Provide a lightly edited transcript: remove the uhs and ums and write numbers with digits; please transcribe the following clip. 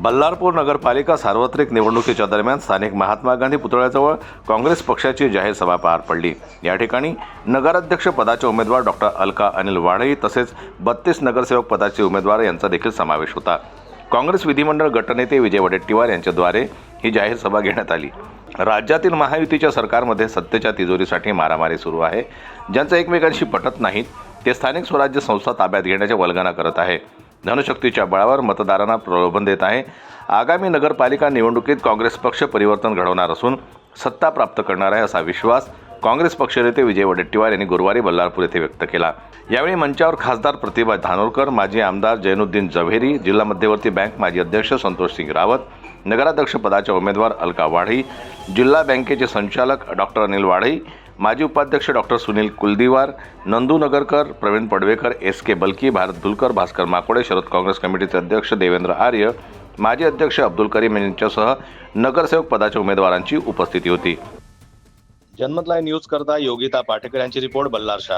बल्लारपूर नगरपालिका सार्वत्रिक निवडणुकीच्या दरम्यान स्थानिक महात्मा गांधी पुतळ्याजवळ काँग्रेस पक्षाची जाहीर सभा पार पडली। या ठिकाणी नगराध्यक्ष पदाचे उमेदवार डॉक्टर अलका अनिल वाढई तसेच 32 नगरसेवक पदाचे उमेदवार यांचा देखील समावेश होता। काँग्रेस विधिमंडळ गटनेते विजय वडेट्टीवार यांच्याद्वारे ही जाहीर सभा घेण्यात आली। राज्यातील महायुतीच्या सरकारमध्ये सत्तेच्या तिजोरीसाठी मारामारी सुरू आहे। ज्यांचं एकमेकांशी पटत नाहीत ते स्थानिक स्वराज्य संस्था ताब्यात घेण्याच्या वल्गना करत आहे। धनशक्तीच्या बळावर मतदारांना प्रलोभन देत आहे। आगामी नगरपालिका निवडणुकीत काँग्रेस पक्ष परिवर्तन घडवणार असून सत्ता प्राप्त करणार आहे असा विश्वास काँग्रेस पक्षनेते विजय वडेट्टीवार यांनी गुरुवारी बल्लारपूर येथे व्यक्त केला। यावेळी मंचावर खासदार प्रतिभा धानोरकर, माजी आमदार जैनुद्दीन जव्हेरी, जिल्हा मध्यवर्ती बँक माजी अध्यक्ष संतोषसिंग रावत, नगराध्यक्ष पदाच्या उमेदवार अलका वाढई, जिल्हा बँकेचे संचालक डॉक्टर अनिल वाढई, माजी उपाध्यक्ष डॉक्टर सुनील कुलदीवार, नंदू नगरकर, प्रवीण पडवेकर, SK बलकी, भारत धुलकर, भास्कर माकोडे, शरद काँग्रेस कमिटीचे अध्यक्ष देवेंद्र आर्य, माजी अध्यक्ष अब्दुल करीम यांच्यासह नगरसेवक पदाच्या उमेदवारांची उपस्थिती होती। जनमत लाईव्ह न्यूज करता योगिता पाटेकर यांची रिपोर्ट, बल्लारशाह।